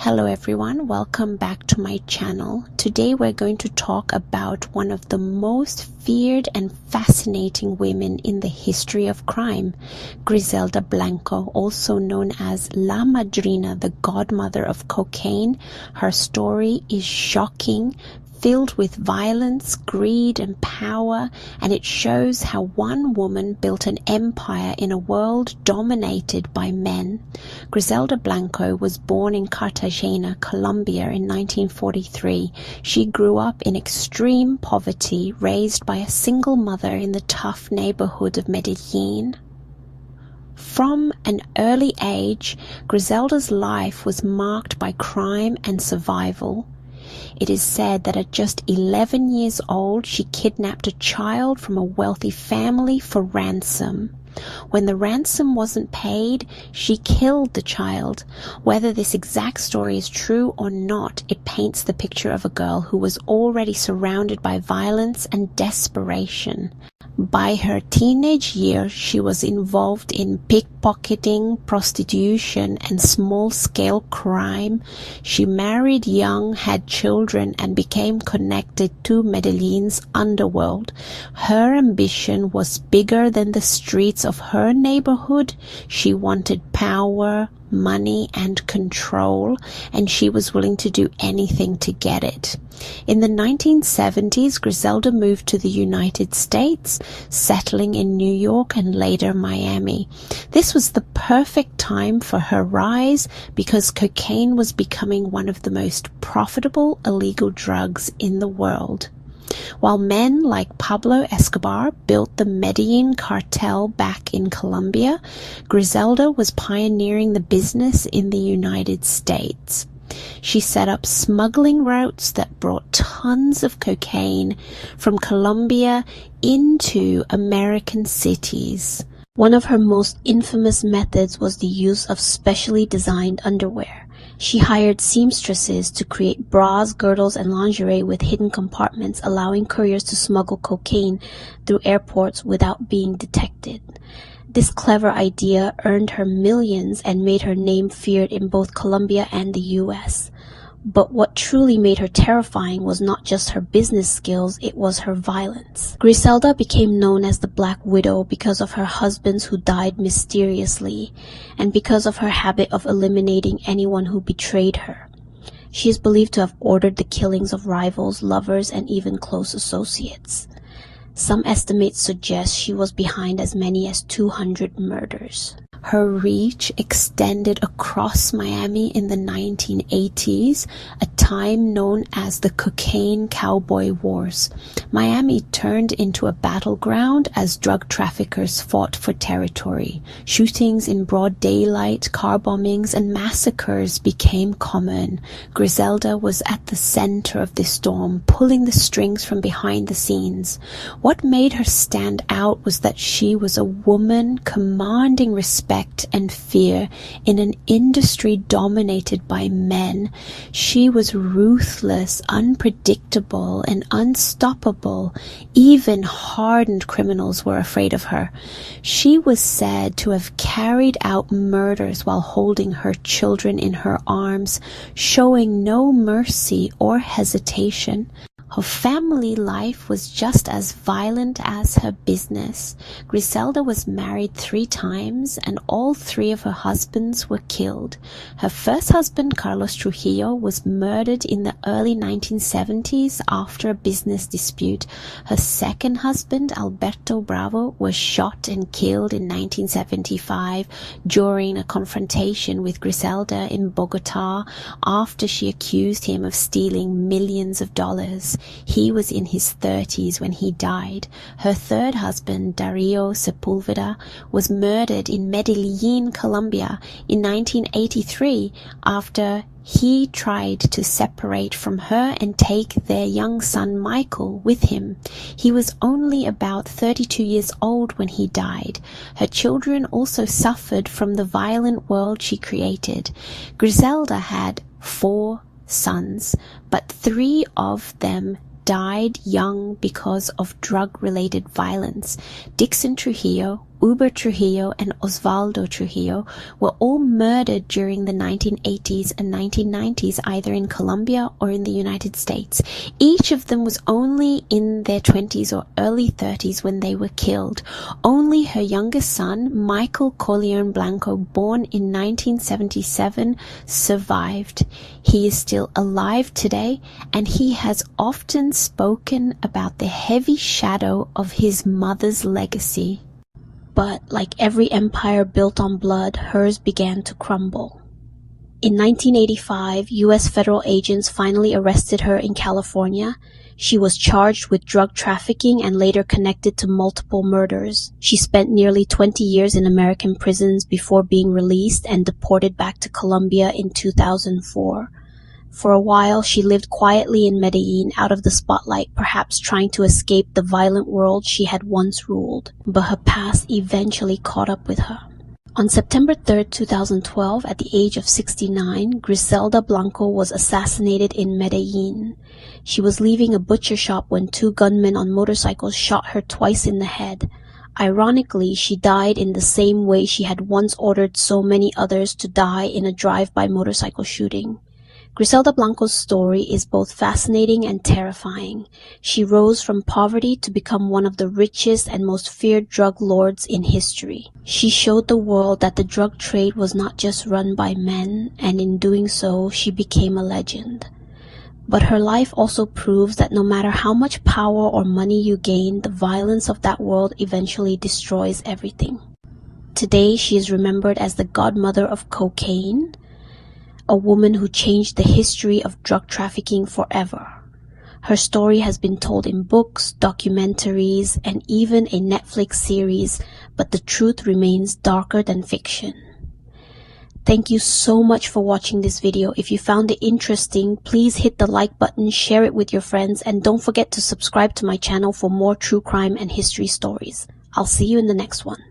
Hello everyone, welcome back to my channel. Today we're going to talk about one of the most feared and fascinating women in the history of crime, Griselda Blanco, also known as La Madrina, the godmother of cocaine. Her story is shocking, filled with violence, greed, and power, and it shows how one woman built an empire in a world dominated by men. Griselda Blanco was born in Cartagena, Colombia in 1943. She grew up in extreme poverty, raised by a single mother in the tough neighborhood of Medellín. From an early age, Griselda's life was marked by crime and survival. It is said that at just 11 years old, she kidnapped a child from a wealthy family for ransom. When the ransom wasn't paid, she killed the child. Whether this exact story is true or not, it paints the picture of a girl who was already surrounded by violence and desperation. By her teenage years, she was involved in pickpocketing, prostitution, and small-scale crime. She married young, had children, and became connected to Medellín's underworld. Her ambition was bigger than the streets of her neighborhood. She wanted power, money, and control, and she was willing to do anything to get it. In the 1970s, Griselda moved to the United States, settling in New York and later Miami. This was the perfect time for her rise because cocaine was becoming one of the most profitable illegal drugs in the world. While men like Pablo Escobar built the Medellín cartel back in Colombia, Griselda was pioneering the business in the United States. She set up smuggling routes that brought tons of cocaine from Colombia into American cities. One of her most infamous methods was the use of specially designed underwear. She hired seamstresses to create bras, girdles, and lingerie with hidden compartments, allowing couriers to smuggle cocaine through airports without being detected. This clever idea earned her millions and made her name feared in both Colombia and the US. But what truly made her terrifying was not just her business skills, it was her violence. Griselda became known as the Black Widow because of her husbands who died mysteriously, and because of her habit of eliminating anyone who betrayed her. She is believed to have ordered the killings of rivals, lovers, and even close associates. Some estimates suggest she was behind as many as 200 murders. Her reach extended across Miami in the 1980s, a time known as the Cocaine Cowboy Wars. Miami turned into a battleground as drug traffickers fought for territory. Shootings in broad daylight, car bombings, and massacres became common. Griselda was at the center of this storm, pulling the strings from behind the scenes. What made her stand out was that she was a woman commanding respect and fear in an industry dominated by men. She was ruthless, unpredictable, and unstoppable. Even hardened criminals were afraid of her. She was said to have carried out murders while holding her children in her arms, showing no mercy or hesitation. Her family life was just as violent as her business. Griselda was married 3 times, and all 3 of her husbands were killed. Her first husband, Carlos Trujillo, was murdered in the early 1970s after a business dispute. Her second husband, Alberto Bravo, was shot and killed in 1975 during a confrontation with Griselda in Bogota after she accused him of stealing millions of dollars. He was in his 30s when he died. Her third husband, Dario Sepulveda, was murdered in Medellín, Colombia in 1983 after he tried to separate from her and take their young son Michael with him. He was only about 32 years old when he died. Her children also suffered from the violent world she created. Griselda had 4 sons, but 3 of them died young because of drug-related violence. Dixon Trujillo Uber Trujillo and Osvaldo Trujillo were all murdered during the 1980s and 1990s, either in Colombia or in the United States. Each of them was only in their 20s or early 30s when they were killed. Only her youngest son, Michael Corleone Blanco, born in 1977, survived. He is still alive today, and he has often spoken about the heavy shadow of his mother's legacy. But like every empire built on blood, hers began to crumble. In 1985, U.S. federal agents finally arrested her in California. She was charged with drug trafficking and later connected to multiple murders. She spent nearly 20 years in American prisons before being released and deported back to Colombia in 2004. For a while, she lived quietly in Medellín, out of the spotlight, perhaps trying to escape the violent world she had once ruled. But her past eventually caught up with her. On September 3, 2012, at the age of 69, Griselda Blanco was assassinated in Medellín. She was leaving a butcher shop when two gunmen on motorcycles shot her twice in the head. Ironically, she died in the same way she had once ordered so many others to die in a drive-by motorcycle shooting. Griselda Blanco's story is both fascinating and terrifying. She rose from poverty to become one of the richest and most feared drug lords in history. She showed the world that the drug trade was not just run by men, and in doing so, she became a legend. But her life also proves that no matter how much power or money you gain, the violence of that world eventually destroys everything. Today, she is remembered as the Godmother of Cocaine, a woman who changed the history of drug trafficking forever. Her story has been told in books, documentaries, and even a Netflix series, but the truth remains darker than fiction. Thank you so much for watching this video. If you found it interesting, please hit the like button, share it with your friends, and don't forget to subscribe to my channel for more true crime and history stories. I'll see you in the next one.